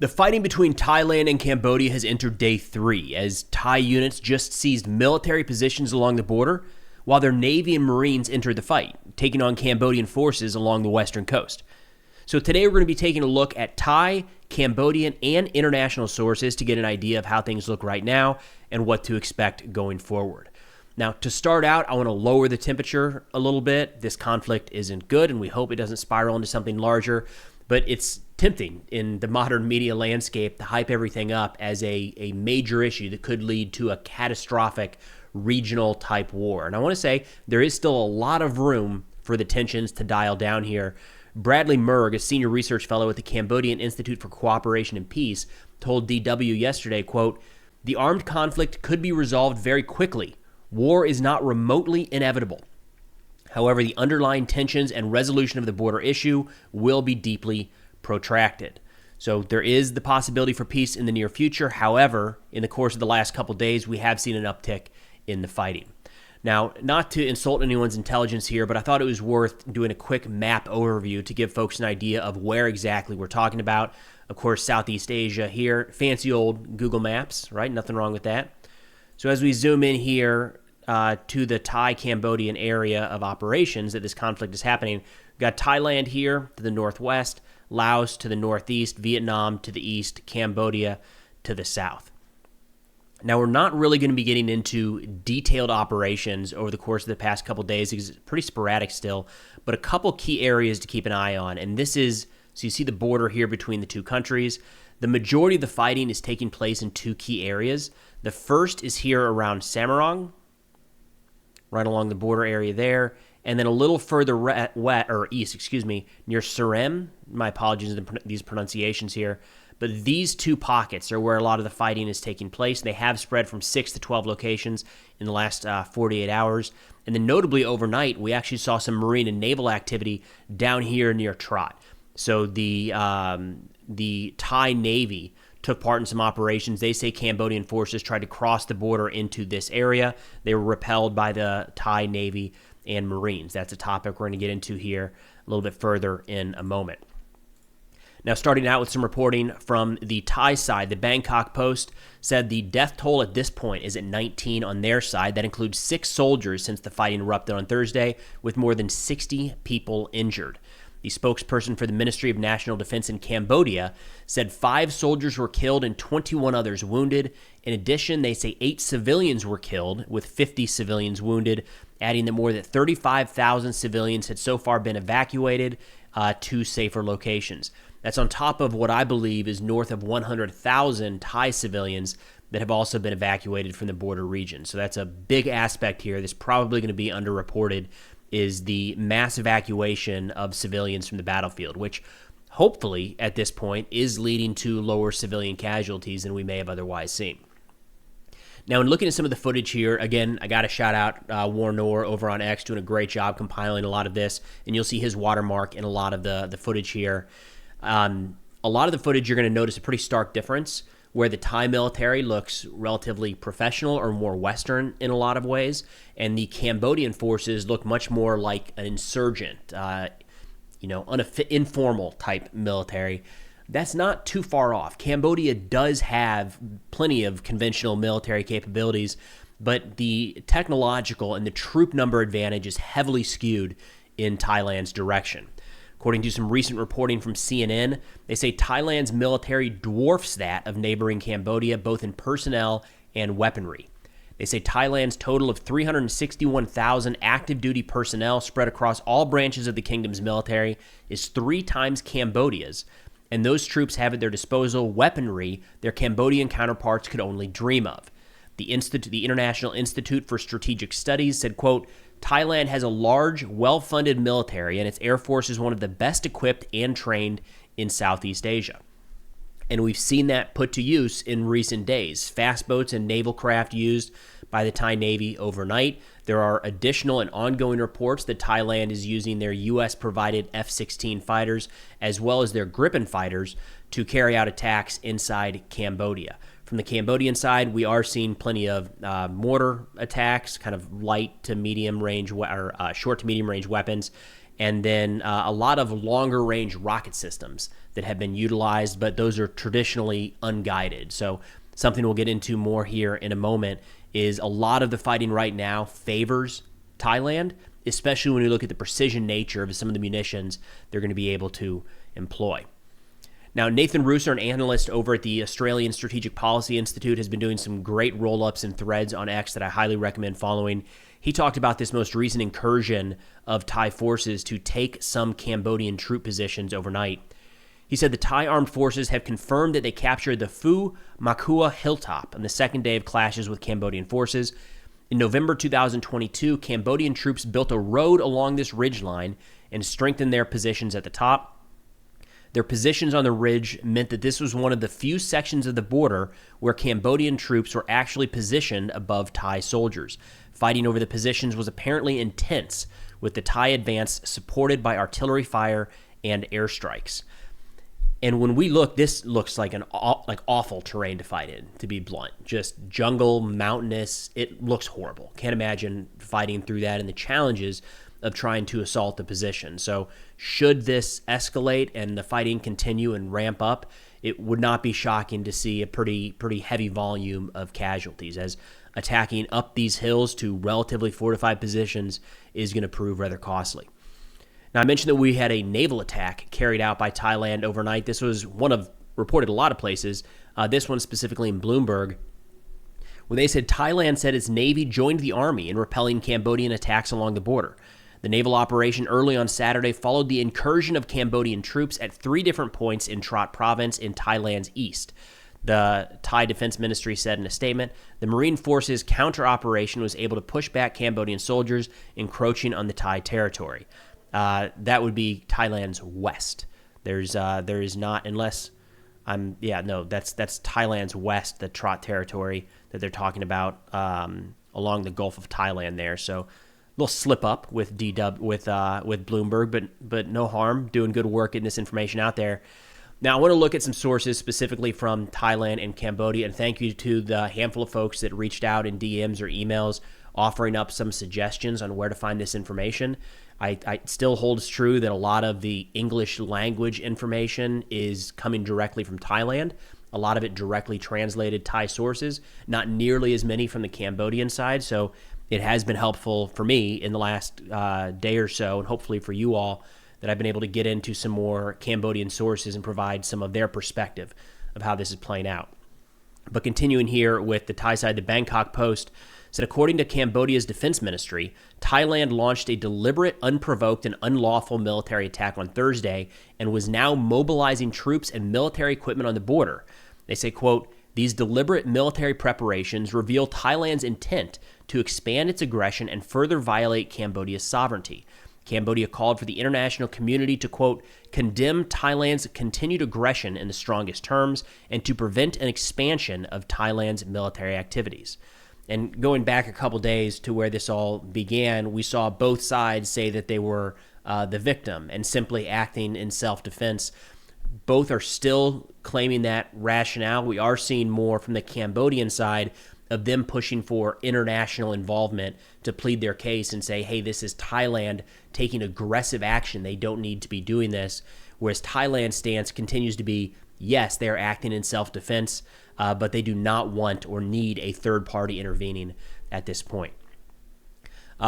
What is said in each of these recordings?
The fighting between Thailand and Cambodia has entered day 3 as Thai units just seized military positions along the border while their Navy and Marines entered the fight, taking on Cambodian forces along the western coast. So today we're going to be taking a look at Thai, Cambodian, and international sources to get an idea of how things look right now and what to expect going forward. Now, to start out, I want to lower the temperature a little bit. This conflict isn't good, and we hope it doesn't spiral into something larger, but it's tempting in the modern media landscape to hype everything up as a major issue that could lead to a catastrophic regional type war. And I want to say there is still a lot of room for the tensions to dial down here. Bradley Murg, a senior research fellow at the Cambodian Institute for Cooperation and Peace, told DW yesterday, quote, "The armed conflict could be resolved very quickly. War is not remotely inevitable. However, the underlying tensions and resolution of the border issue will be deeply protracted." So there is the possibility for peace in the near future. However, in the course of the last couple days, we have seen an uptick in the fighting. Now, not to insult anyone's intelligence here, but I thought it was worth doing a quick map overview to give folks an idea of where exactly we're talking about. Of course, Southeast Asia here, fancy old Google Maps, right? Nothing wrong with that. So as we zoom in here to the Thai-Cambodian area of operations that this conflict is happening, we've got Thailand here to the northwest, Laos to the northeast, Vietnam to the east, Cambodia to the south. Now, we're not really going to be getting into detailed operations over the course of the past couple days because it's pretty sporadic still, but a couple key areas to keep an eye on. And this is, so you see the border here between the two countries. The majority of the fighting is taking place in two key areas. The first is here around Samarang, right along the border area there, and then a little further east, near Surem. My apologies for these pronunciations here. But these two pockets are where a lot of the fighting is taking place. They have spread from 6 to 12 locations in the last 48 hours. And then notably overnight, we actually saw some Marine and Naval activity down here near Trot. So the Thai Navy took part in some operations. They say Cambodian forces tried to cross the border into this area. They were repelled by the Thai Navy and Marines. That's a topic we're going to get into here a little bit further in a moment. Now, starting out with some reporting from the Thai side, the Bangkok Post said the death toll at this point is at 19 on their side. That includes 6 soldiers since the fighting erupted on Thursday, with more than 60 people injured. The spokesperson for the Ministry of National Defense in Cambodia said 5 soldiers were killed and 21 others wounded. In addition, they say 8 civilians were killed, with 50 civilians wounded, adding that more than 35,000 civilians had so far been evacuated to safer locations. That's on top of what I believe is north of 100,000 Thai civilians that have also been evacuated from the border region. So that's a big aspect here that's probably going to be underreported, is the mass evacuation of civilians from the battlefield, which hopefully at this point is leading to lower civilian casualties than we may have otherwise seen. Now, in looking at some of the footage here, again, I got to shout out Warren Orr over on X, doing a great job compiling a lot of this, and you'll see his watermark in a lot of the footage here. A lot of the footage, you're going to notice a pretty stark difference where the Thai military looks relatively professional or more Western in a lot of ways, and the Cambodian forces look much more like an insurgent, informal type military. That's not too far off. Cambodia does have plenty of conventional military capabilities, but the technological and the troop number advantage is heavily skewed in Thailand's direction. According to some recent reporting from CNN, they say Thailand's military dwarfs that of neighboring Cambodia, both in personnel and weaponry. They say Thailand's total of 361,000 active duty personnel spread across all branches of the kingdom's military is 3 times Cambodia's, and those troops have at their disposal weaponry their Cambodian counterparts could only dream of. The International Institute for Strategic Studies said, quote, "Thailand has a large, well-funded military, and its air force is one of the best equipped and trained in Southeast Asia." And we've seen that put to use in recent days. Fast boats and naval craft used by the Thai Navy overnight. There are additional and ongoing reports that Thailand is using their U.S.-provided F-16 fighters as well as their Gripen fighters to carry out attacks inside Cambodia. From the Cambodian side, we are seeing plenty of mortar attacks, kind of light to medium range or short to medium range weapons, and then a lot of longer range rocket systems that have been utilized, but those are traditionally unguided. So something we'll get into more here in a moment is a lot of the fighting right now favors Thailand, especially when you look at the precision nature of some of the munitions they're going to be able to employ. Now, Nathan Rooser, an analyst over at the Australian Strategic Policy Institute, has been doing some great roll-ups and threads on X that I highly recommend following. He talked about this most recent incursion of Thai forces to take some Cambodian troop positions overnight. He said the Thai armed forces have confirmed that they captured the Phu Makua hilltop on the second day of clashes with Cambodian forces. In November 2022, Cambodian troops built a road along this ridgeline and strengthened their positions at the top. Their positions on the ridge meant that this was one of the few sections of the border where Cambodian troops were actually positioned above Thai soldiers. Fighting over the positions was apparently intense, with the Thai advance supported by artillery fire and airstrikes. And when we look, this looks like awful terrain to fight in, to be blunt. Just jungle, mountainous. It looks horrible. Can't imagine fighting through that and the challenges of trying to assault the position. So should this escalate and the fighting continue and ramp up, it would not be shocking to see a pretty heavy volume of casualties, as attacking up these hills to relatively fortified positions is going to prove rather costly. Now, I mentioned that we had a naval attack carried out by Thailand overnight. This was one of, reported a lot of places, this one specifically in Bloomberg, when they said Thailand said its Navy joined the Army in repelling Cambodian attacks along the border. The naval operation early on Saturday followed the incursion of Cambodian troops at 3 different points in Trat province in Thailand's east. The Thai Defense Ministry said in a statement, the Marine Forces counter-operation was able to push back Cambodian soldiers encroaching on the Thai territory. That would be Thailand's west. There is not, unless that's Thailand's west, the Trat territory that they're talking about along the Gulf of Thailand there. So little slip up with Bloomberg, but no harm, doing good work getting this information out there. Now, I want to look at some sources specifically from Thailand and Cambodia, and thank you to the handful of folks that reached out in DMs or emails offering up some suggestions on where to find this information. I still holds true that a lot of the English language information is coming directly from Thailand, a lot of it directly translated Thai sources, not nearly as many from the Cambodian side, so it has been helpful for me in the last day or so, and hopefully for you all, that I've been able to get into some more Cambodian sources and provide some of their perspective of how this is playing out. But continuing here with the Thai side, the Bangkok Post said, according to Cambodia's defense ministry, Thailand launched a deliberate, unprovoked, and unlawful military attack on Thursday and was now mobilizing troops and military equipment on the border. They say, quote, these deliberate military preparations reveal Thailand's intent to expand its aggression and further violate Cambodia's sovereignty. Cambodia called for the international community to, quote, condemn Thailand's continued aggression in the strongest terms and to prevent an expansion of Thailand's military activities. And going back a couple days to where this all began, we saw both sides say that they were the victim and simply acting in self-defense. Both are still claiming that rationale. We are seeing more from the Cambodian side of them pushing for international involvement to plead their case and say, hey, this is Thailand taking aggressive action. They don't need to be doing this. Whereas Thailand's stance continues to be, yes, they're acting in self-defense, but they do not want or need a third party intervening at this point.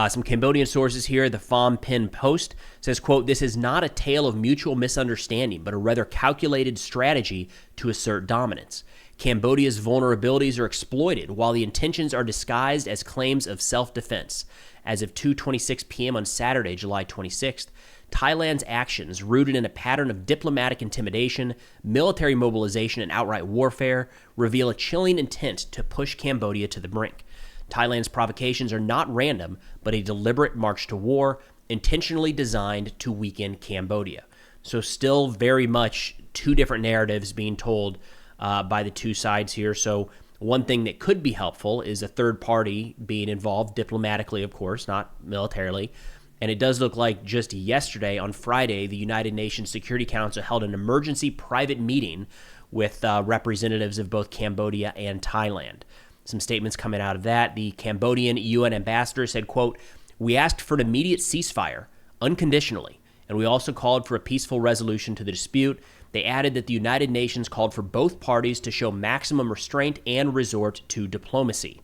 Some Cambodian sources here. The Phnom Penh Post says, quote, this is not a tale of mutual misunderstanding, but a rather calculated strategy to assert dominance. Cambodia's vulnerabilities are exploited while the intentions are disguised as claims of self-defense. As of 2:26 p.m. on Saturday, July 26th, Thailand's actions, rooted in a pattern of diplomatic intimidation, military mobilization, and outright warfare, reveal a chilling intent to push Cambodia to the brink. Thailand's provocations are not random, but a deliberate march to war, intentionally designed to weaken Cambodia. So still very much two different narratives being told by the two sides here. So one thing that could be helpful is a third party being involved diplomatically, of course, not militarily. And it does look like just yesterday, on Friday, the United Nations Security Council held an emergency private meeting with representatives of both Cambodia and Thailand. Some statements coming out of that. The Cambodian UN ambassador said, quote, we asked for an immediate ceasefire, unconditionally, and we also called for a peaceful resolution to the dispute. They added that the United Nations called for both parties to show maximum restraint and resort to diplomacy.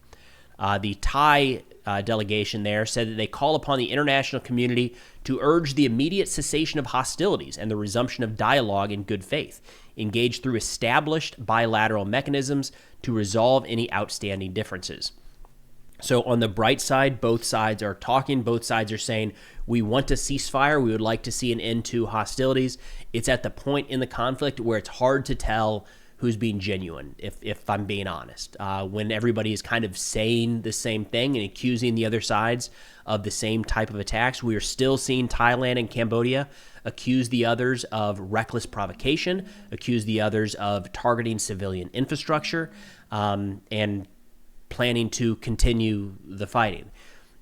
The Thai delegation there said that they call upon the international community to urge the immediate cessation of hostilities and the resumption of dialogue in good faith, engaged through established bilateral mechanisms to resolve any outstanding differences. So on the bright side, both sides are talking. Both sides are saying, we want a ceasefire. We would like to see an end to hostilities. It's at the point in the conflict where it's hard to tell who's being genuine, if I'm being honest. When everybody is kind of saying the same thing and accusing the other sides of the same type of attacks, we are still seeing Thailand and Cambodia accuse the others of reckless provocation, accuse the others of targeting civilian infrastructure, and planning to continue the fighting.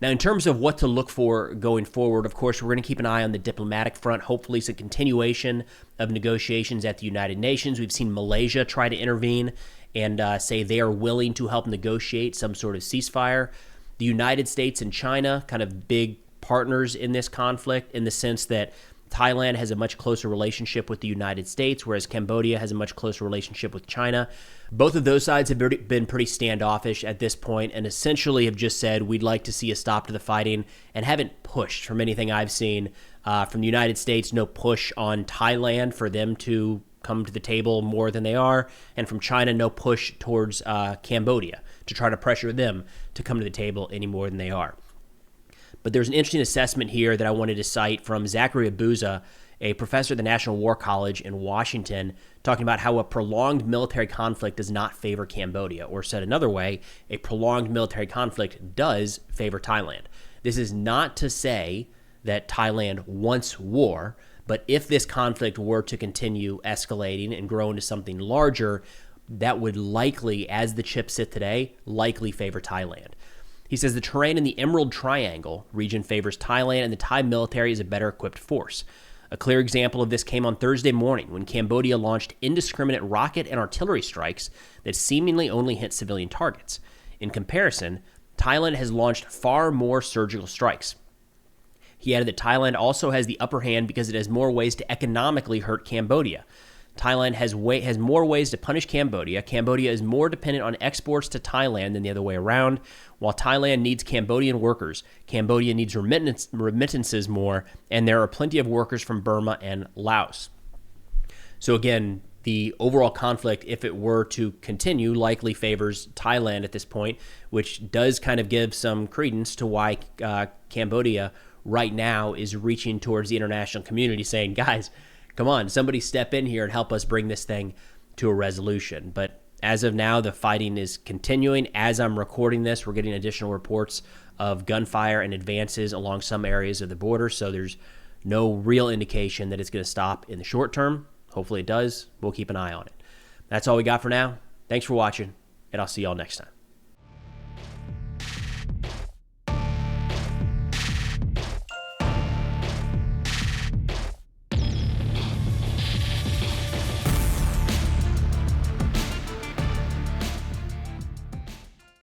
Now, in terms of what to look for going forward, of course, we're going to keep an eye on the diplomatic front. Hopefully, it's a continuation of negotiations at the United Nations. We've seen Malaysia try to intervene and say they are willing to help negotiate some sort of ceasefire. The United States and China, kind of big partners in this conflict, in the sense that Thailand has a much closer relationship with the United States, whereas Cambodia has a much closer relationship with China. Both of those sides have been pretty standoffish at this point and essentially have just said, we'd like to see a stop to the fighting, and haven't pushed, from anything I've seen. From the United States, no push on Thailand for them to come to the table more than they are, and from China, no push towards Cambodia to try to pressure them to come to the table any more than they are. But there's an interesting assessment here that I wanted to cite from Zachary Abuza, a professor at the National War College in Washington, talking about how a prolonged military conflict does not favor Cambodia, or said another way, a prolonged military conflict does favor Thailand. This is not to say that Thailand wants war, but if this conflict were to continue escalating and grow into something larger, that would likely, as the chips sit today, likely favor Thailand. He says the terrain in the Emerald Triangle region favors Thailand, and the Thai military is a better equipped force. A clear example of this came on Thursday morning when Cambodia launched indiscriminate rocket and artillery strikes that seemingly only hit civilian targets. In comparison, Thailand has launched far more surgical strikes. He added that Thailand also has the upper hand because it has more ways to economically hurt Cambodia. Thailand has more ways to punish Cambodia. Cambodia is more dependent on exports to Thailand than the other way around. While Thailand needs Cambodian workers, Cambodia needs remittances more, and there are plenty of workers from Burma and Laos. So again, the overall conflict, if it were to continue, likely favors Thailand at this point, which does kind of give some credence to why Cambodia right now is reaching towards the international community saying, guys, come on, somebody step in here and help us bring this thing to a resolution. But as of now, the fighting is continuing. As I'm recording this, we're getting additional reports of gunfire and advances along some areas of the border, so there's no real indication that it's going to stop in the short term. Hopefully it does. We'll keep an eye on it. That's all we got for now. Thanks for watching, and I'll see y'all next time.